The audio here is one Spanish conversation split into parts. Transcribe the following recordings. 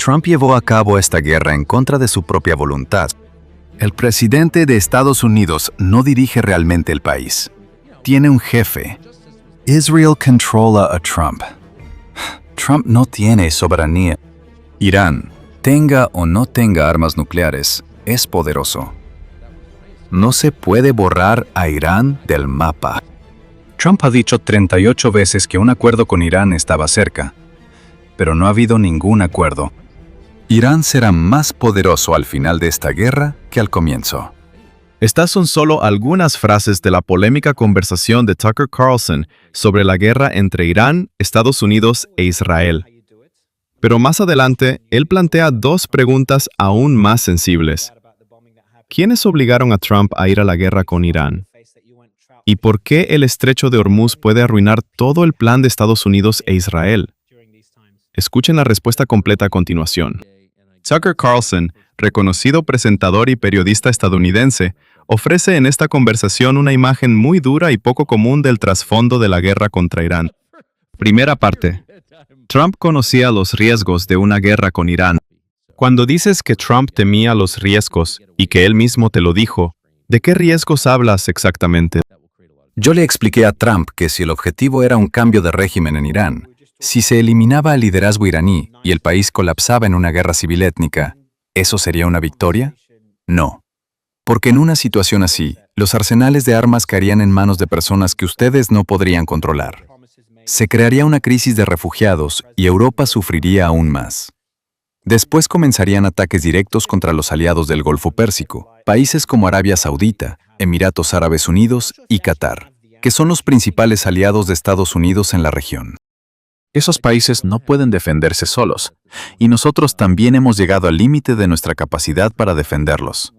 Trump llevó a cabo esta guerra en contra de su propia voluntad. El presidente de Estados Unidos no dirige realmente el país. Tiene un jefe. Israel controla a Trump. Trump no tiene soberanía. Irán, tenga o no tenga armas nucleares, es poderoso. No se puede borrar a Irán del mapa. Trump ha dicho 38 veces que un acuerdo con Irán estaba cerca, pero no ha habido ningún acuerdo. Irán será más poderoso al final de esta guerra que al comienzo. Estas son solo algunas frases de la polémica conversación de Tucker Carlson sobre la guerra entre Irán, Estados Unidos e Israel. Pero más adelante, él plantea dos preguntas aún más sensibles. ¿Quiénes obligaron a Trump a ir a la guerra con Irán? ¿Y por qué el estrecho de Hormuz puede arruinar todo el plan de Estados Unidos e Israel? Escuchen la respuesta completa a continuación. Tucker Carlson, reconocido presentador y periodista estadounidense, ofrece en esta conversación una imagen muy dura y poco común del trasfondo de la guerra contra Irán. Primera parte. Trump conocía los riesgos de una guerra con Irán. Cuando dices que Trump temía los riesgos y que él mismo te lo dijo, ¿de qué riesgos hablas exactamente? Yo le expliqué a Trump que si el objetivo era un cambio de régimen en Irán, si se eliminaba el liderazgo iraní y el país colapsaba en una guerra civil étnica, ¿eso sería una victoria? No. Porque en una situación así, los arsenales de armas caerían en manos de personas que ustedes no podrían controlar. Se crearía una crisis de refugiados y Europa sufriría aún más. Después comenzarían ataques directos contra los aliados del Golfo Pérsico, países como Arabia Saudita, Emiratos Árabes Unidos y Qatar, que son los principales aliados de Estados Unidos en la región. Esos países no pueden defenderse solos, y nosotros también hemos llegado al límite de nuestra capacidad para defenderlos.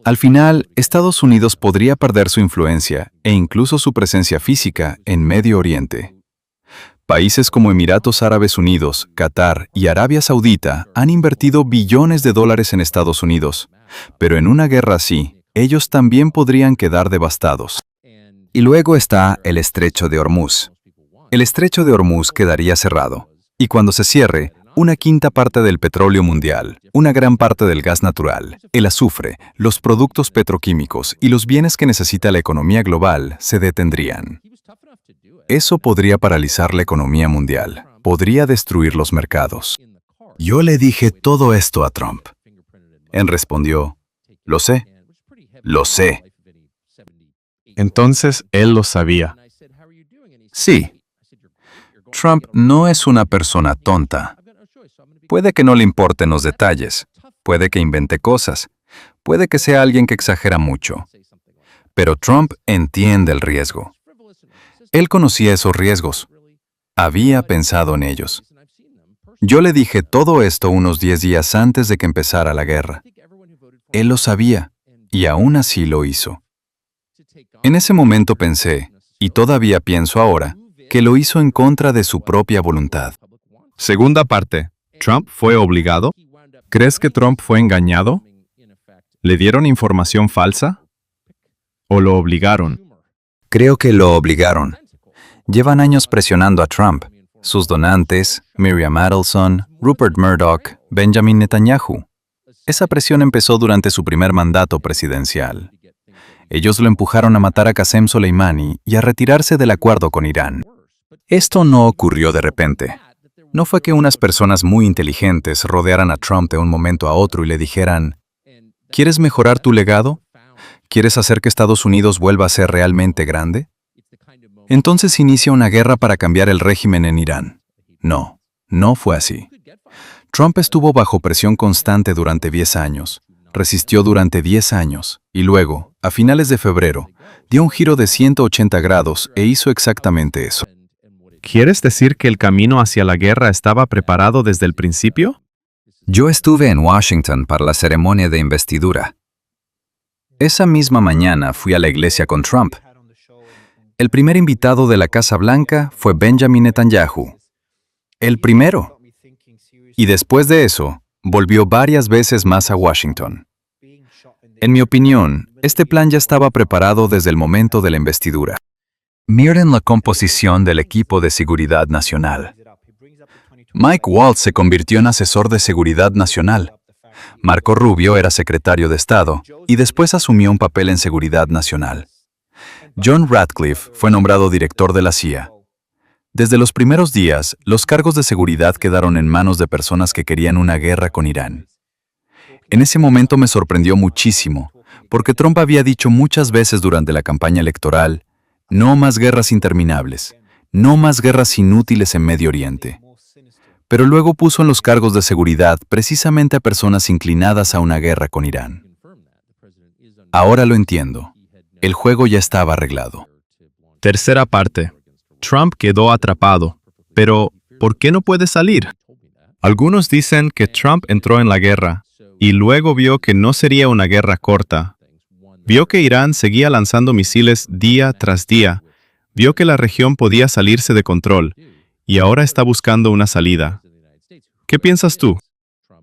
Al final, Estados Unidos podría perder su influencia e incluso su presencia física en Medio Oriente. Países como Emiratos Árabes Unidos, Qatar y Arabia Saudita han invertido billones de dólares en Estados Unidos, pero en una guerra así, ellos también podrían quedar devastados. Y luego está el Estrecho de Hormuz. El Estrecho de Hormuz quedaría cerrado, y cuando se cierre, una quinta parte del petróleo mundial, una gran parte del gas natural, el azufre, los productos petroquímicos y los bienes que necesita la economía global se detendrían. Eso podría paralizar la economía mundial, podría destruir los mercados. Yo le dije todo esto a Trump. Él respondió, lo sé. Entonces, él lo sabía. Sí. Trump no es una persona tonta. Puede que no le importen los detalles, puede que invente cosas, puede que sea alguien que exagera mucho. Pero Trump entiende el riesgo. Él conocía esos riesgos. Había pensado en ellos. Yo le dije todo esto unos 10 días antes de que empezara la guerra. Él lo sabía, y aún así lo hizo. En ese momento pensé, y todavía pienso ahora, que lo hizo en contra de su propia voluntad. Segunda parte. ¿Trump fue obligado? ¿Crees que Trump fue engañado? ¿Le dieron información falsa? ¿O lo obligaron? Creo que lo obligaron. Llevan años presionando a Trump. Sus donantes, Miriam Adelson, Rupert Murdoch, Benjamin Netanyahu. Esa presión empezó durante su primer mandato presidencial. Ellos lo empujaron a matar a Qasem Soleimani y a retirarse del acuerdo con Irán. Esto no ocurrió de repente. No fue que unas personas muy inteligentes rodearan a Trump de un momento a otro y le dijeran, ¿quieres mejorar tu legado? ¿Quieres hacer que Estados Unidos vuelva a ser realmente grande? Entonces inicia una guerra para cambiar el régimen en Irán. No, no fue así. Trump estuvo bajo presión constante durante 10 años, resistió durante 10 años, y luego, a finales de febrero, dio un giro de 180 grados e hizo exactamente eso. ¿Quieres decir que el camino hacia la guerra estaba preparado desde el principio? Yo estuve en Washington para la ceremonia de investidura. Esa misma mañana fui a la iglesia con Trump. El primer invitado de la Casa Blanca fue Benjamin Netanyahu. El primero. Y después de eso, volvió varias veces más a Washington. En mi opinión, este plan ya estaba preparado desde el momento de la investidura. Miren la composición del equipo de seguridad nacional. Mike Waltz se convirtió en asesor de seguridad nacional. Marco Rubio era secretario de Estado y después asumió un papel en seguridad nacional. John Ratcliffe fue nombrado director de la CIA. Desde los primeros días, los cargos de seguridad quedaron en manos de personas que querían una guerra con Irán. En ese momento me sorprendió muchísimo, porque Trump había dicho muchas veces durante la campaña electoral, no más guerras interminables, no más guerras inútiles en Medio Oriente. Pero luego puso en los cargos de seguridad precisamente a personas inclinadas a una guerra con Irán. Ahora lo entiendo. El juego ya estaba arreglado. Tercera parte. Trump quedó atrapado. Pero, ¿por qué no puede salir? Algunos dicen que Trump entró en la guerra y luego vio que no sería una guerra corta. Vio que Irán seguía lanzando misiles día tras día. Vio que la región podía salirse de control y ahora está buscando una salida. ¿Qué piensas tú?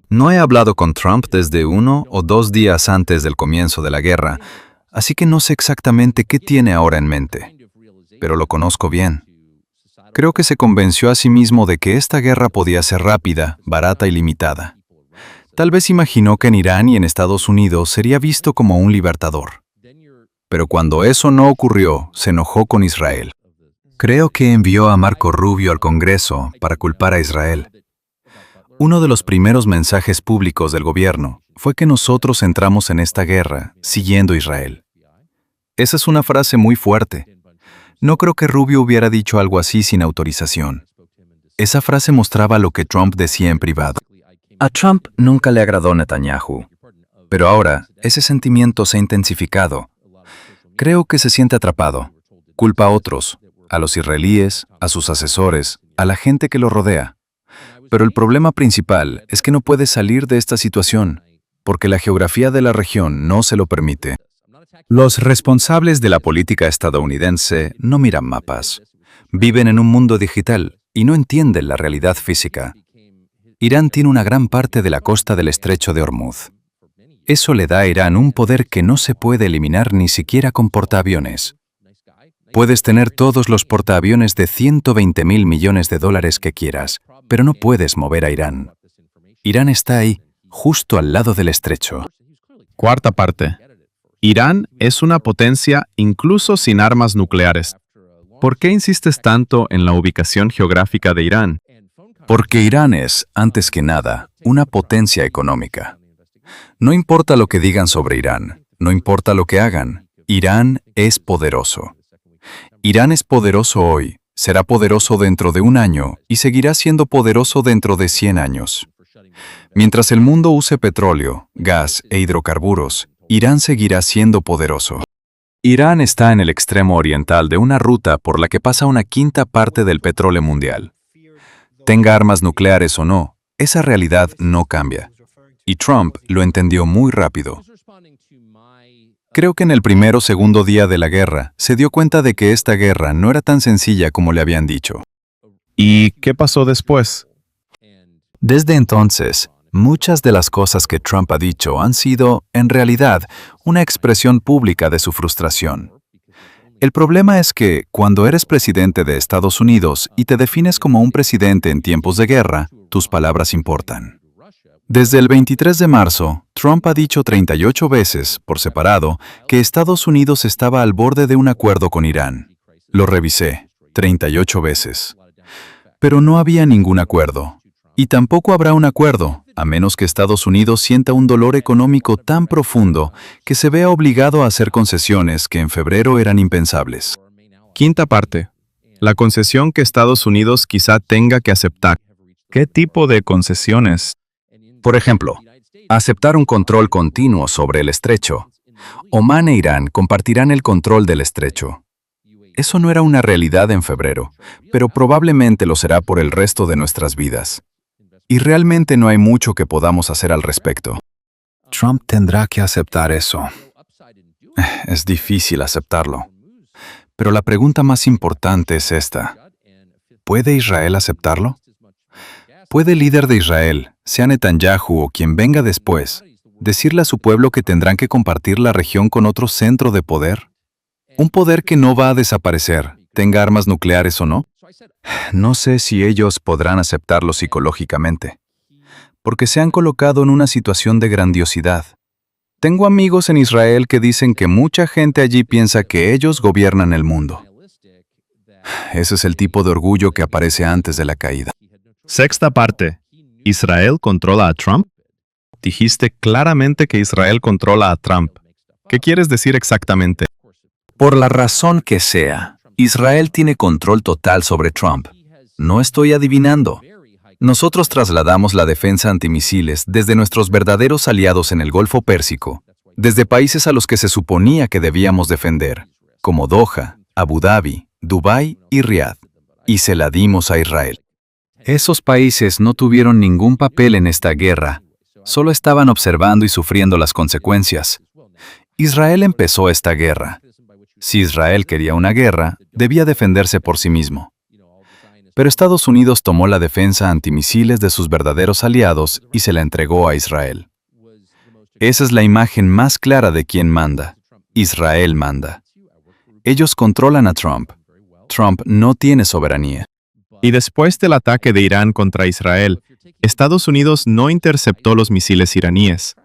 No he hablado con Trump desde 1 o 2 días antes del comienzo de la guerra, así que no sé exactamente qué tiene ahora en mente. Pero lo conozco bien. Creo que se convenció a sí mismo de que esta guerra podía ser rápida, barata y limitada. Tal vez imaginó que en Irán y en Estados Unidos sería visto como un libertador. Pero cuando eso no ocurrió, se enojó con Israel. Creo que envió a Marco Rubio al Congreso para culpar a Israel. Uno de los primeros mensajes públicos del gobierno fue que nosotros entramos en esta guerra siguiendo a Israel. Esa es una frase muy fuerte. No creo que Rubio hubiera dicho algo así sin autorización. Esa frase mostraba lo que Trump decía en privado. A Trump nunca le agradó Netanyahu, pero ahora ese sentimiento se ha intensificado. Creo que se siente atrapado. Culpa a otros, a los israelíes, a sus asesores, a la gente que lo rodea. Pero el problema principal es que no puede salir de esta situación, porque la geografía de la región no se lo permite. Los responsables de la política estadounidense no miran mapas. Viven en un mundo digital y no entienden la realidad física. Irán tiene una gran parte de la costa del estrecho de Hormuz. Eso le da a Irán un poder que no se puede eliminar ni siquiera con portaaviones. Puedes tener todos los portaaviones de 120.000 millones de dólares que quieras, pero no puedes mover a Irán. Irán está ahí, justo al lado del estrecho. Cuarta parte. Irán es una potencia incluso sin armas nucleares. ¿Por qué insistes tanto en la ubicación geográfica de Irán? Porque Irán es, antes que nada, una potencia económica. No importa lo que digan sobre Irán, no importa lo que hagan, Irán es poderoso. Irán es poderoso hoy, será poderoso dentro de 1 año y seguirá siendo poderoso dentro de 100 años. Mientras el mundo use petróleo, gas e hidrocarburos, Irán seguirá siendo poderoso. Irán está en el extremo oriental de una ruta por la que pasa 1/5 parte del petróleo mundial. Tenga armas nucleares o no, esa realidad no cambia. Y Trump lo entendió muy rápido. Creo que en el primero o segundo día de la guerra se dio cuenta de que esta guerra no era tan sencilla como le habían dicho. ¿Y qué pasó después? Desde entonces, muchas de las cosas que Trump ha dicho han sido, en realidad, una expresión pública de su frustración. El problema es que, cuando eres presidente de Estados Unidos y te defines como un presidente en tiempos de guerra, tus palabras importan. Desde el 23 de marzo, Trump ha dicho 38 veces, por separado, que Estados Unidos estaba al borde de un acuerdo con Irán. Lo revisé, 38 veces. Pero no había ningún acuerdo. Y tampoco habrá un acuerdo, a menos que Estados Unidos sienta un dolor económico tan profundo que se vea obligado a hacer concesiones que en febrero eran impensables. Quinta parte. La concesión que Estados Unidos quizá tenga que aceptar. ¿Qué tipo de concesiones? Por ejemplo, aceptar un control continuo sobre el estrecho. Omán e Irán compartirán el control del estrecho. Eso no era una realidad en febrero, pero probablemente lo será por el resto de nuestras vidas. Y realmente no hay mucho que podamos hacer al respecto. Trump tendrá que aceptar eso. Es difícil aceptarlo. Pero la pregunta más importante es esta. ¿Puede Israel aceptarlo? ¿Puede el líder de Israel, sea Netanyahu o quien venga después, decirle a su pueblo que tendrán que compartir la región con otro centro de poder? Un poder que no va a desaparecer, tenga armas nucleares o no. No sé si ellos podrán aceptarlo psicológicamente, porque se han colocado en una situación de grandiosidad. Tengo amigos en Israel que dicen que mucha gente allí piensa que ellos gobiernan el mundo. Ese es el tipo de orgullo que aparece antes de la caída. Sexta parte. ¿Israel controla a Trump? Dijiste claramente que Israel controla a Trump. ¿Qué quieres decir exactamente? Por la razón que sea, Israel tiene control total sobre Trump. No estoy adivinando. Nosotros trasladamos la defensa antimisiles desde nuestros verdaderos aliados en el Golfo Pérsico, desde países a los que se suponía que debíamos defender, como Doha, Abu Dhabi, Dubái y Riad, y se la dimos a Israel. Esos países no tuvieron ningún papel en esta guerra, solo estaban observando y sufriendo las consecuencias. Israel empezó esta guerra. Si Israel quería una guerra, debía defenderse por sí mismo. Pero Estados Unidos tomó la defensa antimisiles de sus verdaderos aliados y se la entregó a Israel. Esa es la imagen más clara de quién manda. Israel manda. Ellos controlan a Trump. Trump no tiene soberanía. Y después del ataque de Irán contra Israel, Estados Unidos no interceptó los misiles iraníes.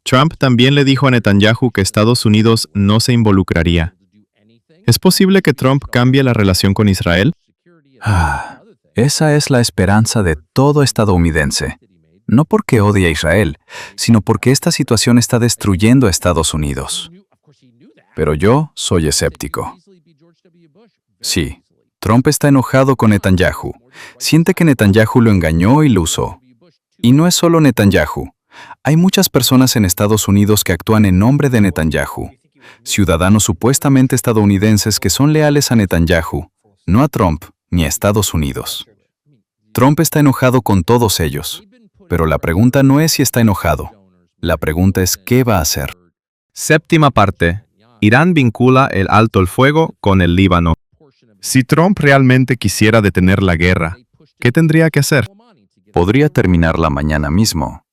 Trump también le dijo a Netanyahu que Estados Unidos no se involucraría. ¿Es posible que Trump cambie la relación con Israel? Esa es la esperanza de todo estadounidense. No porque odie a Israel, sino porque esta situación está destruyendo a Estados Unidos. Pero yo soy escéptico. Sí, Trump está enojado con Netanyahu. Siente que Netanyahu lo engañó y lo usó. Y no es solo Netanyahu. Hay muchas personas en Estados Unidos que actúan en nombre de Netanyahu. Ciudadanos supuestamente estadounidenses que son leales a Netanyahu, no a Trump ni a Estados Unidos. Trump está enojado con todos ellos. Pero la pregunta no es si está enojado. La pregunta es ¿qué va a hacer? Séptima parte. Irán vincula el alto el fuego con el Líbano. Si Trump realmente quisiera detener la guerra, ¿qué tendría que hacer? Podría terminarla mañana mismo.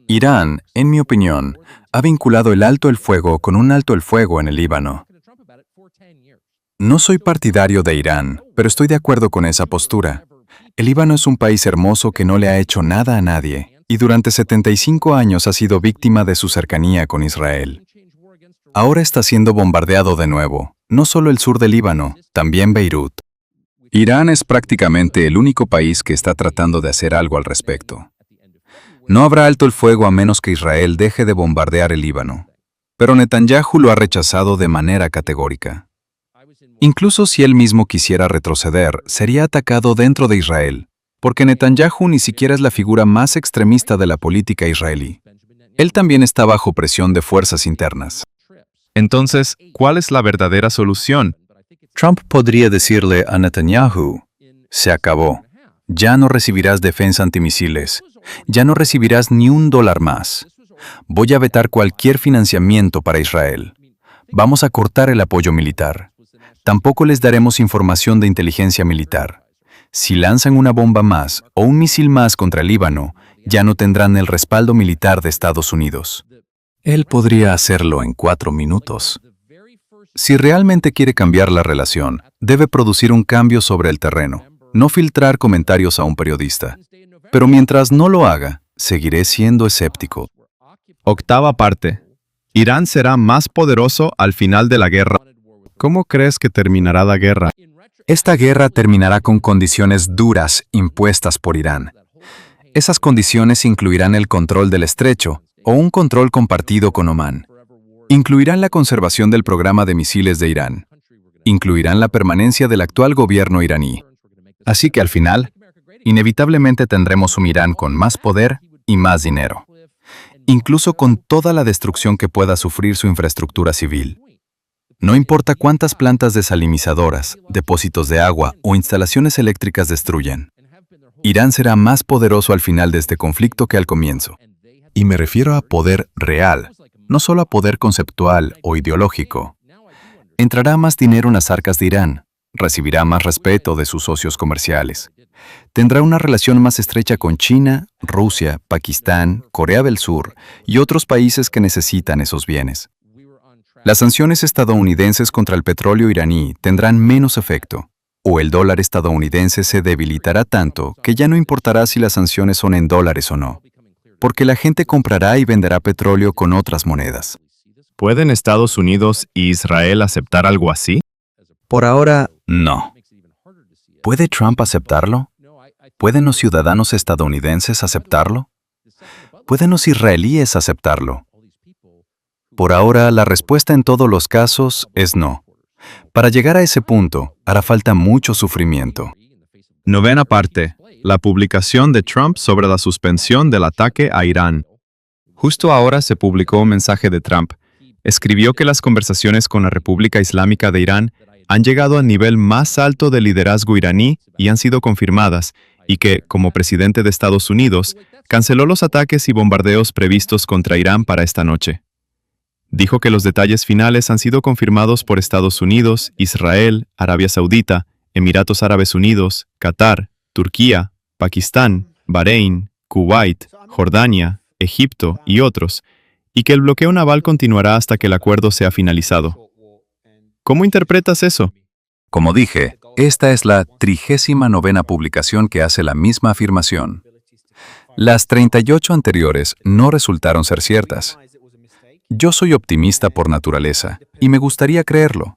Irán, en mi opinión, ha vinculado el alto el fuego con un alto el fuego en el Líbano. No soy partidario de Irán, pero estoy de acuerdo con esa postura. El Líbano es un país hermoso que no le ha hecho nada a nadie, y durante 75 años ha sido víctima de su cercanía con Israel. Ahora está siendo bombardeado de nuevo, no solo el sur del Líbano, también Beirut. Irán es prácticamente el único país que está tratando de hacer algo al respecto. No habrá alto el fuego a menos que Israel deje de bombardear el Líbano. Pero Netanyahu lo ha rechazado de manera categórica. Incluso si él mismo quisiera retroceder, sería atacado dentro de Israel, porque Netanyahu ni siquiera es la figura más extremista de la política israelí. Él también está bajo presión de fuerzas internas. Entonces, ¿cuál es la verdadera solución? Trump podría decirle a Netanyahu, se acabó, ya no recibirás defensa antimisiles, ya no recibirás ni $1 más. Voy a vetar cualquier financiamiento para Israel. Vamos a cortar el apoyo militar. Tampoco les daremos información de inteligencia militar. Si lanzan una bomba más o un misil más contra el Líbano, ya no tendrán el respaldo militar de Estados Unidos. Él podría hacerlo en 4 minutos. Si realmente quiere cambiar la relación, debe producir un cambio sobre el terreno, no filtrar comentarios a un periodista. Pero mientras no lo haga, seguiré siendo escéptico. Octava parte. Irán será más poderoso al final de la guerra. ¿Cómo crees que terminará la guerra? Esta guerra terminará con condiciones duras impuestas por Irán. Esas condiciones incluirán el control del estrecho o un control compartido con Omán. Incluirán la conservación del programa de misiles de Irán. Incluirán la permanencia del actual gobierno iraní. Así que al final, inevitablemente tendremos un Irán con más poder y más dinero, incluso con toda la destrucción que pueda sufrir su infraestructura civil. No importa cuántas plantas desalinizadoras, depósitos de agua o instalaciones eléctricas destruyan. Irán será más poderoso al final de este conflicto que al comienzo. Y me refiero a poder real, no solo a poder conceptual o ideológico. Entrará más dinero en las arcas de Irán, recibirá más respeto de sus socios comerciales. Tendrá una relación más estrecha con China, Rusia, Pakistán, Corea del Sur y otros países que necesitan esos bienes. Las sanciones estadounidenses contra el petróleo iraní tendrán menos efecto, o el dólar estadounidense se debilitará tanto que ya no importará si las sanciones son en dólares o no, porque la gente comprará y venderá petróleo con otras monedas. ¿Pueden Estados Unidos y Israel aceptar algo así? Por ahora, no. ¿Puede Trump aceptarlo? ¿Pueden los ciudadanos estadounidenses aceptarlo? ¿Pueden los israelíes aceptarlo? Por ahora, la respuesta en todos los casos es no. Para llegar a ese punto, hará falta mucho sufrimiento. Novena parte. La publicación de Trump sobre la suspensión del ataque a Irán. Justo ahora se publicó un mensaje de Trump. Escribió que las conversaciones con la República Islámica de Irán han llegado al nivel más alto del liderazgo iraní y han sido confirmadas, y que, como presidente de Estados Unidos, canceló los ataques y bombardeos previstos contra Irán para esta noche. Dijo que los detalles finales han sido confirmados por Estados Unidos, Israel, Arabia Saudita, Emiratos Árabes Unidos, Qatar, Turquía, Pakistán, Bahrein, Kuwait, Jordania, Egipto y otros, y que el bloqueo naval continuará hasta que el acuerdo sea finalizado. ¿Cómo interpretas eso? Como dije, esta es la 39ª publicación que hace la misma afirmación. Las 38 anteriores no resultaron ser ciertas. Yo soy optimista por naturaleza, y me gustaría creerlo.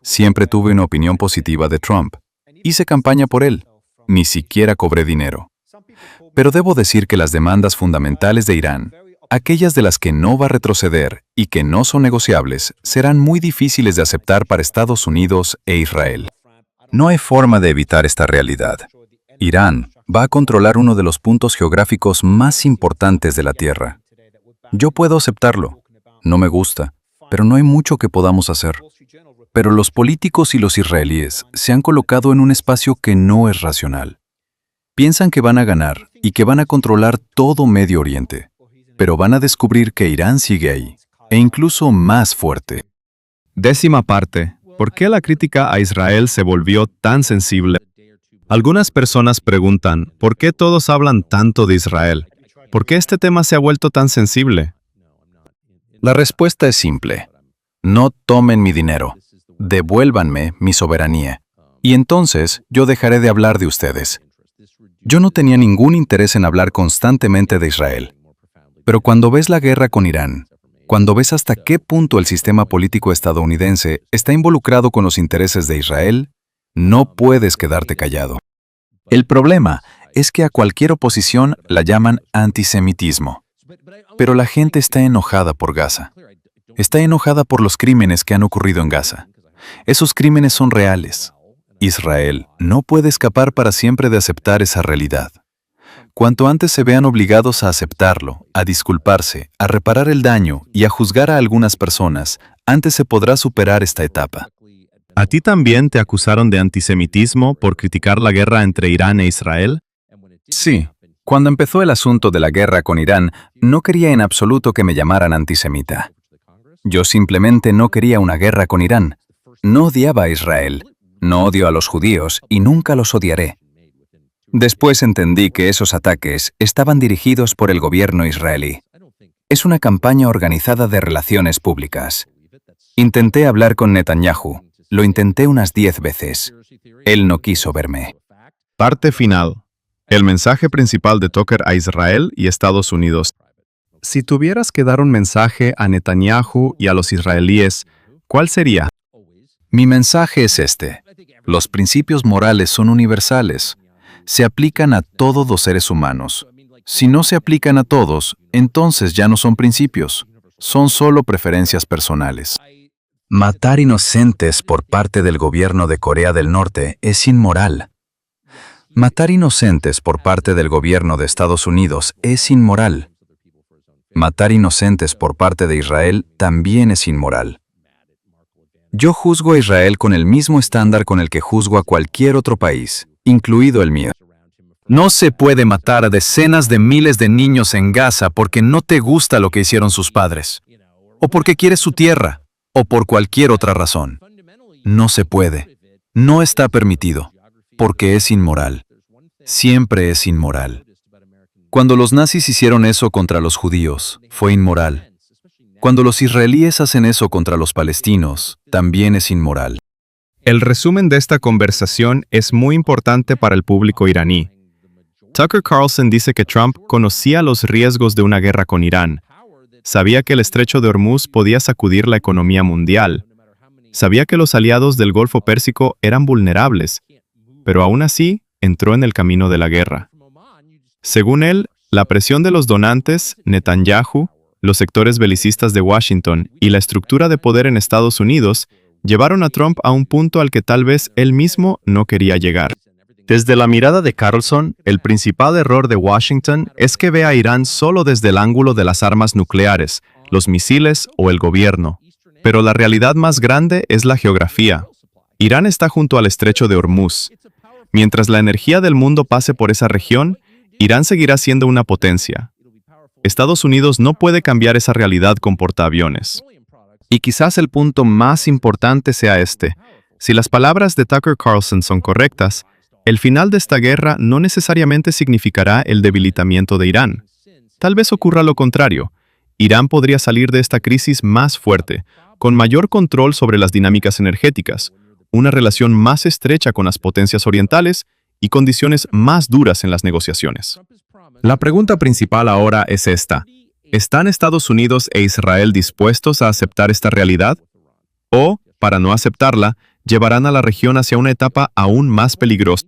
Siempre tuve una opinión positiva de Trump. Hice campaña por él. Ni siquiera cobré dinero. Pero debo decir que las demandas fundamentales de Irán, aquellas de las que no va a retroceder y que no son negociables, serán muy difíciles de aceptar para Estados Unidos e Israel. No hay forma de evitar esta realidad. Irán va a controlar uno de los puntos geográficos más importantes de la Tierra. Yo puedo aceptarlo. No me gusta, pero no hay mucho que podamos hacer. Pero los políticos y los israelíes se han colocado en un espacio que no es racional. Piensan que van a ganar y que van a controlar todo Medio Oriente, pero van a descubrir que Irán sigue ahí, e incluso más fuerte. Décima parte. ¿Por qué la crítica a Israel se volvió tan sensible? Algunas personas preguntan, ¿por qué todos hablan tanto de Israel? ¿Por qué este tema se ha vuelto tan sensible? La respuesta es simple. No tomen mi dinero. Devuélvanme mi soberanía. Y entonces yo dejaré de hablar de ustedes. Yo no tenía ningún interés en hablar constantemente de Israel. Pero cuando ves la guerra con Irán, cuando ves hasta qué punto el sistema político estadounidense está involucrado con los intereses de Israel, no puedes quedarte callado. El problema es que a cualquier oposición la llaman antisemitismo. Pero la gente está enojada por Gaza. Está enojada por los crímenes que han ocurrido en Gaza. Esos crímenes son reales. Israel no puede escapar para siempre de aceptar esa realidad. Cuanto antes se vean obligados a aceptarlo, a disculparse, a reparar el daño y a juzgar a algunas personas, antes se podrá superar esta etapa. ¿A ti también te acusaron de antisemitismo por criticar la guerra entre Irán e Israel? Sí. Cuando empezó el asunto de la guerra con Irán, no quería en absoluto que me llamaran antisemita. Yo simplemente no quería una guerra con Irán. No odiaba a Israel, no odio a los judíos y nunca los odiaré. Después entendí que esos ataques estaban dirigidos por el gobierno israelí. Es una campaña organizada de relaciones públicas. Intenté hablar con Netanyahu. Lo intenté unas 10 veces. Él no quiso verme. Parte final. El mensaje principal de Tucker a Israel y Estados Unidos. Si tuvieras que dar un mensaje a Netanyahu y a los israelíes, ¿cuál sería? Mi mensaje es este. Los principios morales son universales. Se aplican a todos los seres humanos. Si no se aplican a todos, entonces ya no son principios. Son solo preferencias personales. Matar inocentes por parte del gobierno de Corea del Norte es inmoral. Matar inocentes por parte del gobierno de Estados Unidos es inmoral. Matar inocentes por parte de Israel también es inmoral. Yo juzgo a Israel con el mismo estándar con el que juzgo a cualquier otro país, incluido el mío. No se puede matar a decenas de miles de niños en Gaza porque no te gusta lo que hicieron sus padres, o porque quieres su tierra, o por cualquier otra razón. No se puede. No está permitido, porque es inmoral. Siempre es inmoral. Cuando los nazis hicieron eso contra los judíos, fue inmoral. Cuando los israelíes hacen eso contra los palestinos, también es inmoral. El resumen de esta conversación es muy importante para el público iraní. Tucker Carlson dice que Trump conocía los riesgos de una guerra con Irán. Sabía que el estrecho de Hormuz podía sacudir la economía mundial. Sabía que los aliados del Golfo Pérsico eran vulnerables, pero aún así entró en el camino de la guerra. Según él, la presión de los donantes, Netanyahu, los sectores belicistas de Washington y la estructura de poder en Estados Unidos llevaron a Trump a un punto al que tal vez él mismo no quería llegar. Desde la mirada de Carlson, el principal error de Washington es que ve a Irán solo desde el ángulo de las armas nucleares, los misiles o el gobierno. Pero la realidad más grande es la geografía. Irán está junto al estrecho de Hormuz. Mientras la energía del mundo pase por esa región, Irán seguirá siendo una potencia. Estados Unidos no puede cambiar esa realidad con portaaviones. Y quizás el punto más importante sea este. Si las palabras de Tucker Carlson son correctas, el final de esta guerra no necesariamente significará el debilitamiento de Irán. Tal vez ocurra lo contrario. Irán podría salir de esta crisis más fuerte, con mayor control sobre las dinámicas energéticas, una relación más estrecha con las potencias orientales y condiciones más duras en las negociaciones. La pregunta principal ahora es esta. ¿Están Estados Unidos e Israel dispuestos a aceptar esta realidad? ¿O, para no aceptarla, llevarán a la región hacia una etapa aún más peligrosa?